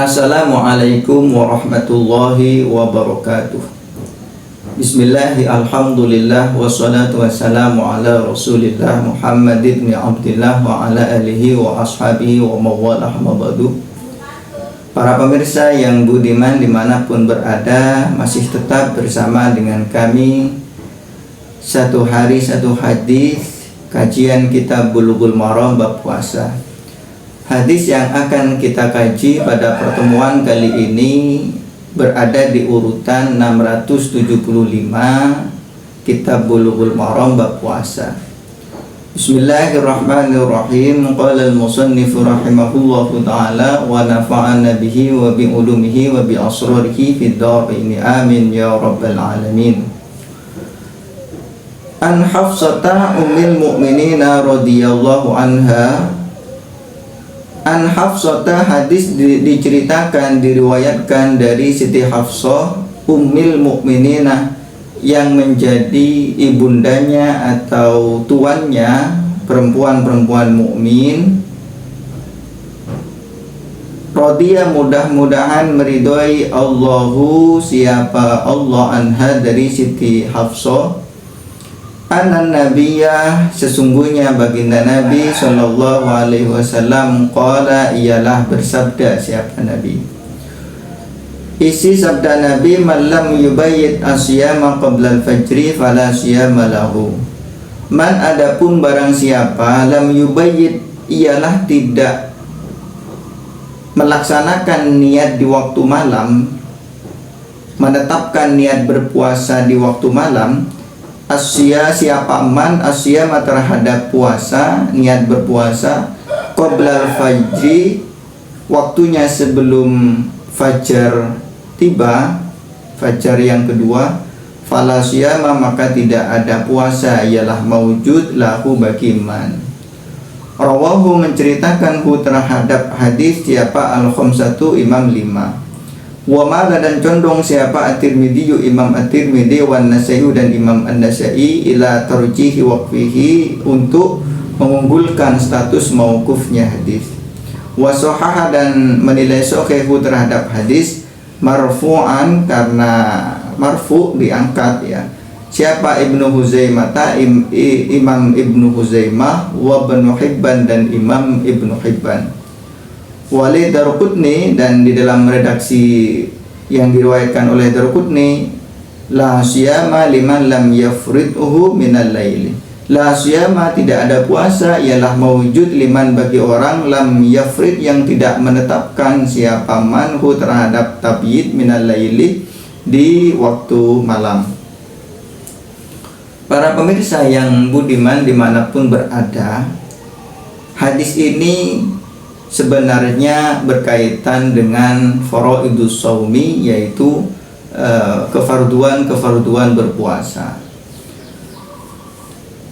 Assalamualaikum warahmatullahi wabarakatuh. Bismillahi alhamdulillah wassalatu wassalamu ala rasulillah Muhammad ibn Abdillah wa ala alihi wa ashabihi wa mawalah mabadu. Para pemirsa yang budiman dimanapun berada, masih tetap bersama dengan kami satu hari satu hadis kajian kitab Bulughul Maram bab puasa. Hadis yang akan kita kaji pada pertemuan kali ini berada di urutan 675 kitab Bulughul Maram bab puasa. Bismillahirrahmanirrahim. Qala al-musannif rahimahullahu ta'ala wa nafa'ana bihi wa bi ulumihi wa bi asrarihi fid dharain amin ya rabbal alamin. An Hafsata ummil mu'minina radhiyallahu anha. An Hafsata, hadis diceritakan, diriwayatkan dari Siti Hafsah ummil mu'minina, yang menjadi ibundanya atau tuannya perempuan-perempuan mukmin. Radhiya, mudah-mudahan meridhoi Allahu, siapa Allah, anha, dari Siti Hafsah. Anan nabiyah, sesungguhnya baginda Nabi sallallahu alaihi wasallam, qala, ialah bersabda. Siapa Nabi? Isi sabda Nabi, man lam yubayyit asyama qabla al-fajri fala siyama lahu. Man, adapun barang siapa, lam yubayyit, ialah tidak melaksanakan niat di waktu malam, menetapkan niat berpuasa di waktu malam. Asya, siapa man, asya terhadap puasa, niat berpuasa, qoblal fajri, waktunya sebelum fajar tiba, fajar yang kedua, fala syama, maka tidak ada puasa, ialah maujud lahu bagi man. Rawahu, menceritakan hu terhadap hadis siapa al-khamsatu, imam lima. Wa mala, dan condong siapa at-Tirmidzi, imam at-Tirmidzi, wan Nasai, dan imam an-Nasai, ila tarjihi waqfihi, untuk mengunggulkan status mauqufnya hadis. Wa sahaha, dan menilai sahihhu terhadap hadis marfu'an, karena marfu' diangkat ya. Siapa Ibnu Huzaimah, imam Ibnu Huzaimah, wa Ibnu Hibban, dan imam Ibnu Hibban. Wali Daruqutni, dan di dalam redaksi yang diriwayatkan oleh Daruqutni, la syama liman lam yafridhu minal laili. La syama, tidak ada puasa, ialah mawjud liman, bagi orang, lam yafrid, yang tidak menetapkan siapa manhu terhadap tabyid minal laili, di waktu malam. Para pemirsa yang budiman dimanapun berada, hadis ini sebenarnya berkaitan dengan faraidus shaumi, yaitu kefarduan berpuasa.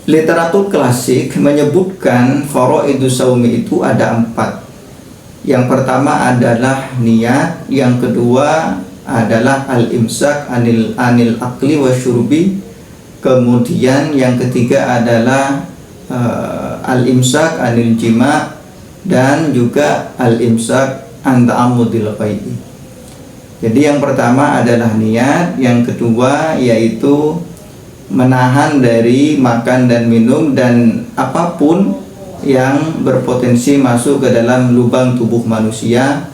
Literatur klasik menyebutkan faraidus shaumi itu ada 4. Yang pertama adalah niat, yang kedua adalah al-imsak anil akli wasyurbi, kemudian yang ketiga adalah al-imsak anil jima', dan juga al-imsak an ta'ammudil qai'i. Jadi yang pertama adalah niat, yang kedua yaitu menahan dari makan dan minum dan apapun yang berpotensi masuk ke dalam lubang tubuh manusia.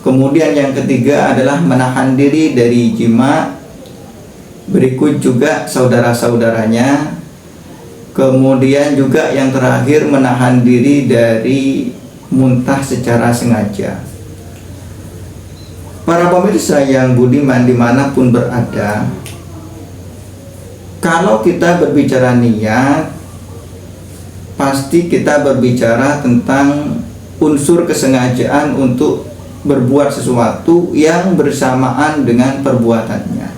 Kemudian yang ketiga adalah menahan diri dari jima', berikut juga saudara-saudaranya. Kemudian juga yang terakhir menahan diri dari muntah secara sengaja. Para pemirsa yang budiman dimanapun berada, kalau kita berbicara niat, pasti kita berbicara tentang unsur kesengajaan untuk berbuat sesuatu yang bersamaan dengan perbuatannya.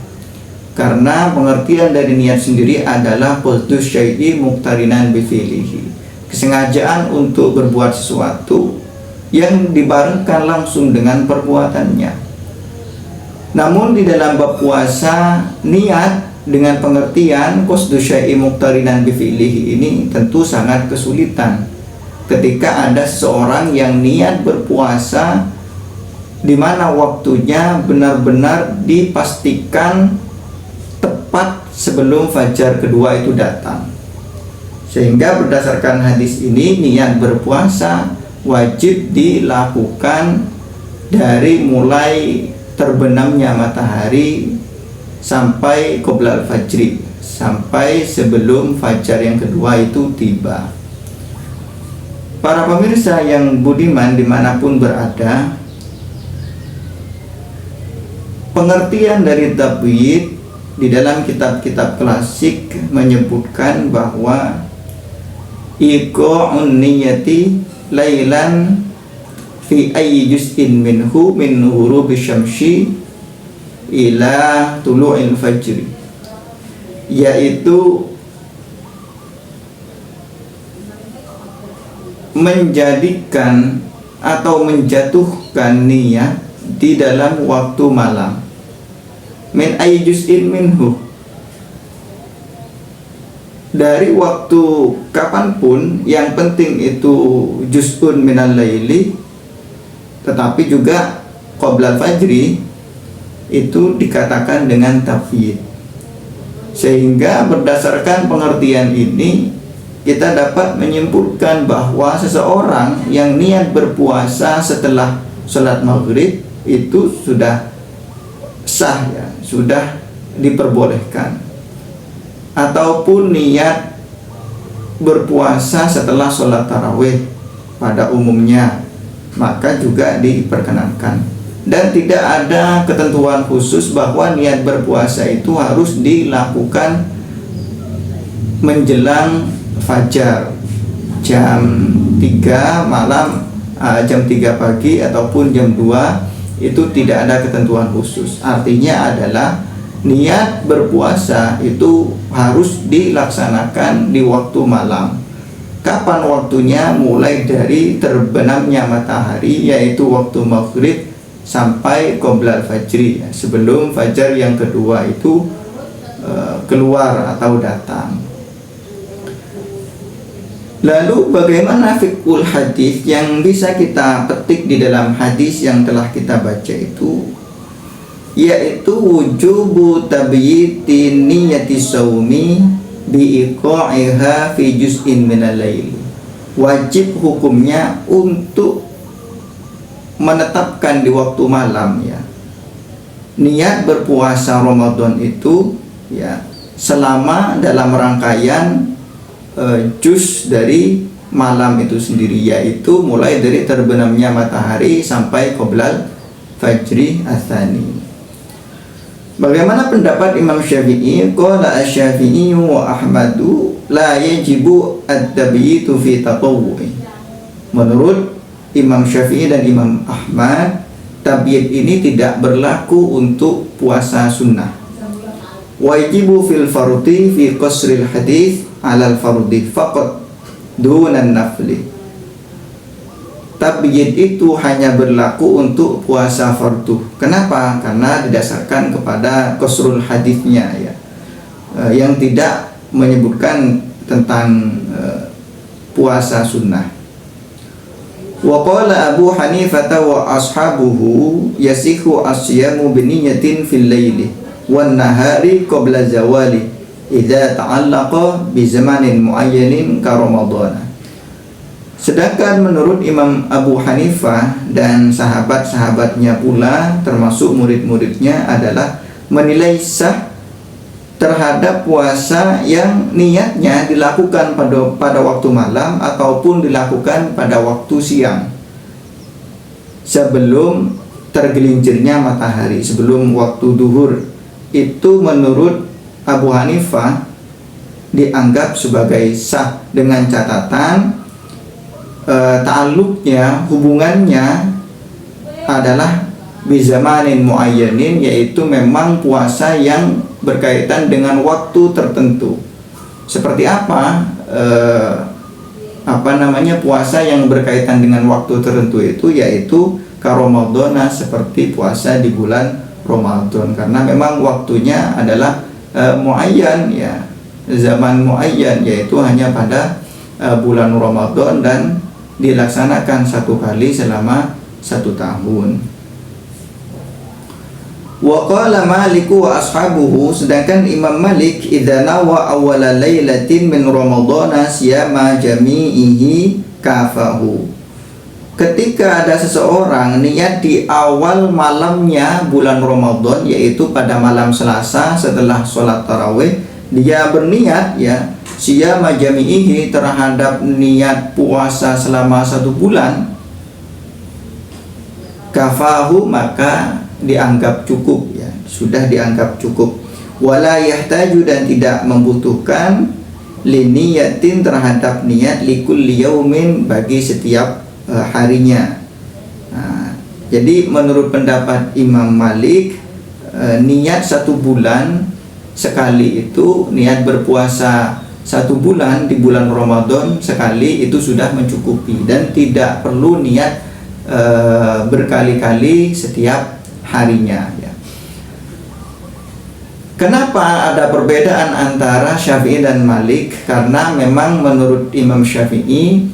Karena pengertian dari niat sendiri adalah qasdus syai'i muqtarinan bi fi'lihi, kesengajaan untuk berbuat sesuatu yang dibarengkan langsung dengan perbuatannya. Namun di dalam bab puasa, niat dengan pengertian qasdu syai'i muqtarinan bi fi'lihi ini tentu sangat kesulitan. Ketika ada seseorang yang niat berpuasa di mana waktunya benar-benar dipastikan tepat sebelum fajar kedua itu datang. Sehingga berdasarkan hadis ini, niat berpuasa wajib dilakukan dari mulai terbenamnya matahari sampai qoblal fajri, sampai sebelum fajar yang kedua itu tiba. Para pemirsa yang budiman dimanapun berada, pengertian dari tabwid di dalam kitab-kitab klasik menyebutkan bahwa iqa'un niyati lailan fi ayyi juz'in minhu min ghurubi syamsi ila tulu'il fajri, yaitu menjadikan atau menjatuhkan niat di dalam waktu malam. Min ayyi juz'in minhu, dari waktu kapanpun, yang penting itu juz'un minal laili, tetapi juga qoblal fajri itu dikatakan dengan tafyid. Sehingga berdasarkan pengertian ini kita dapat menyimpulkan bahwa seseorang yang niat berpuasa setelah sholat maghrib itu sudah sah, ya, sudah diperbolehkan. Ataupun niat berpuasa setelah sholat tarawih pada umumnya, maka juga diperkenankan. Dan tidak ada ketentuan khusus bahwa niat berpuasa itu harus dilakukan menjelang fajar, jam 3 malam, jam 3 pagi ataupun jam 2, itu tidak ada ketentuan khusus. Artinya adalah niat berpuasa itu harus dilaksanakan di waktu malam. Kapan waktunya? Mulai dari terbenamnya matahari, yaitu waktu maghrib, sampai qoblal fajri, sebelum fajar yang kedua itu keluar atau datang. Lalu bagaimana fiqhul hadis yang bisa kita petik di dalam hadis yang telah kita baca itu? Yaitu wujubu tabyiti niyati saumi biiqa'iha fi juz'in minal lail. Wajib hukumnya untuk menetapkan di waktu malam, ya, niat berpuasa Ramadan itu, ya, selama dalam rangkaian juz dari malam itu sendiri, yaitu mulai dari terbenamnya matahari sampai qoblal fajri atsani. Bagaimana pendapat Imam Syafi'i? Qala asy-Syafi'i wa Ahmadu la yajibu at-tabyitu fi tatawwu'i. Menurut Imam Syafi'i dan Imam Ahmad, tabyid ini tidak berlaku untuk puasa sunnah. Wajibu fil fardi fi qasril hadis alal fardi faqat dunan nafli. Tabyid itu hanya berlaku untuk puasa fardu. Kenapa? Karena didasarkan kepada qasrul hadisnya, ya, yang tidak menyebutkan tentang puasa sunnah. Wa qala Abu Hanifah wa ashabuhu yasihu asyamu biniyatin fil laili wan nahari qabla zawali idza ta'allaqa bi zamanin muayyanin ka Ramadan. Sedangkan menurut Imam Abu Hanifah dan sahabat-sahabatnya pula, termasuk murid-muridnya, adalah menilai sah terhadap puasa yang niatnya dilakukan pada waktu malam ataupun dilakukan pada waktu siang sebelum tergelincirnya matahari, sebelum waktu duhur. Itu menurut Abu Hanifah dianggap sebagai sah, dengan catatan ta'alluqnya, hubungannya adalah bizamanin muayyanin, yaitu memang puasa yang berkaitan dengan waktu tertentu. Seperti apa puasa yang berkaitan dengan waktu tertentu itu? Yaitu Ramadana, seperti puasa di bulan Ramadan, karena memang waktunya adalah muayyan, ya, zaman muayyan, yaitu hanya pada bulan Ramadan dan dilaksanakan satu kali selama 1 tahun. Wa qala Maliku wa ashabuhu, sedangkan Imam Malik idza nawa awwala lailatin min ramadhana siyama jami'ihi kafahu. Ketika ada seseorang niat di awal malamnya bulan Ramadan, yaitu pada malam Selasa setelah sholat tarawih, dia berniat ya siyama jami'ihi, terhadap niat puasa selama 1 bulan, kafahu, maka dianggap cukup ya, sudah dianggap cukup. Wala yahtaju, dan tidak membutuhkan liniyatin, terhadap niat likulli yaumin, bagi setiap harinya. Nah, jadi menurut pendapat Imam Malik, niat 1 bulan sekali itu, niat berpuasa 1 bulan di bulan Ramadan sekali itu sudah mencukupi, dan tidak perlu niat berkali-kali setiap harinya ya. Kenapa ada perbedaan antara Syafi'i dan Malik? Karena memang menurut Imam Syafi'i,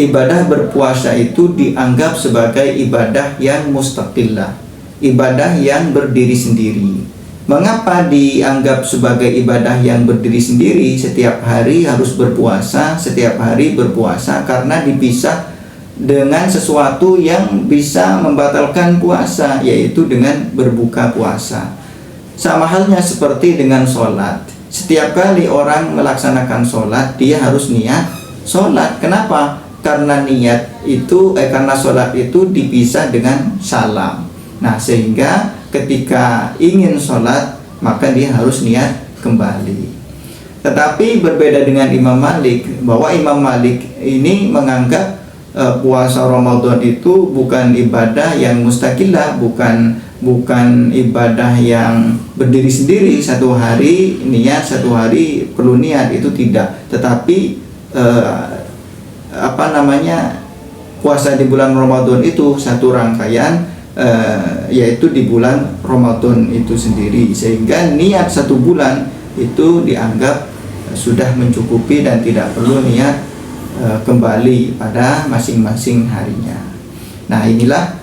ibadah berpuasa itu dianggap sebagai ibadah yang mustaqillah, ibadah yang berdiri sendiri. Mengapa dianggap sebagai ibadah yang berdiri sendiri? Setiap hari harus berpuasa, setiap hari berpuasa, karena dipisah dengan sesuatu yang bisa membatalkan puasa, yaitu dengan berbuka puasa. Sama halnya seperti dengan sholat. Setiap kali orang melaksanakan sholat, dia harus niat sholat. Kenapa? Karena niat itu, karena sholat itu dipisah dengan salam. Nah, sehingga ketika ingin sholat, maka dia harus niat kembali. Tetapi berbeda dengan Imam Malik, bahwa Imam Malik ini menganggap puasa Ramadan itu bukan ibadah yang mustaqillah, bukan ibadah yang berdiri sendiri, 1 hari niat, 1 hari perlu niat, itu tidak. Tetapi puasa di bulan Ramadan itu satu rangkaian, yaitu di bulan Ramadan itu sendiri, sehingga niat 1 bulan itu dianggap sudah mencukupi dan tidak perlu niat kembali pada masing-masing harinya. Nah, inilah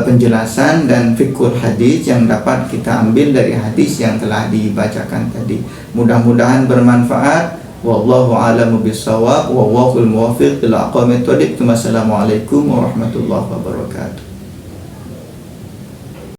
penjelasan dan fiqhul hadis yang dapat kita ambil dari hadis yang telah dibacakan tadi. Mudah-mudahan bermanfaat. Wallahu a'lamu bissawab, wallahul muwaffiq ila aqwamit thoriq. Wassalamualaikum warahmatullahi wabarakatuh.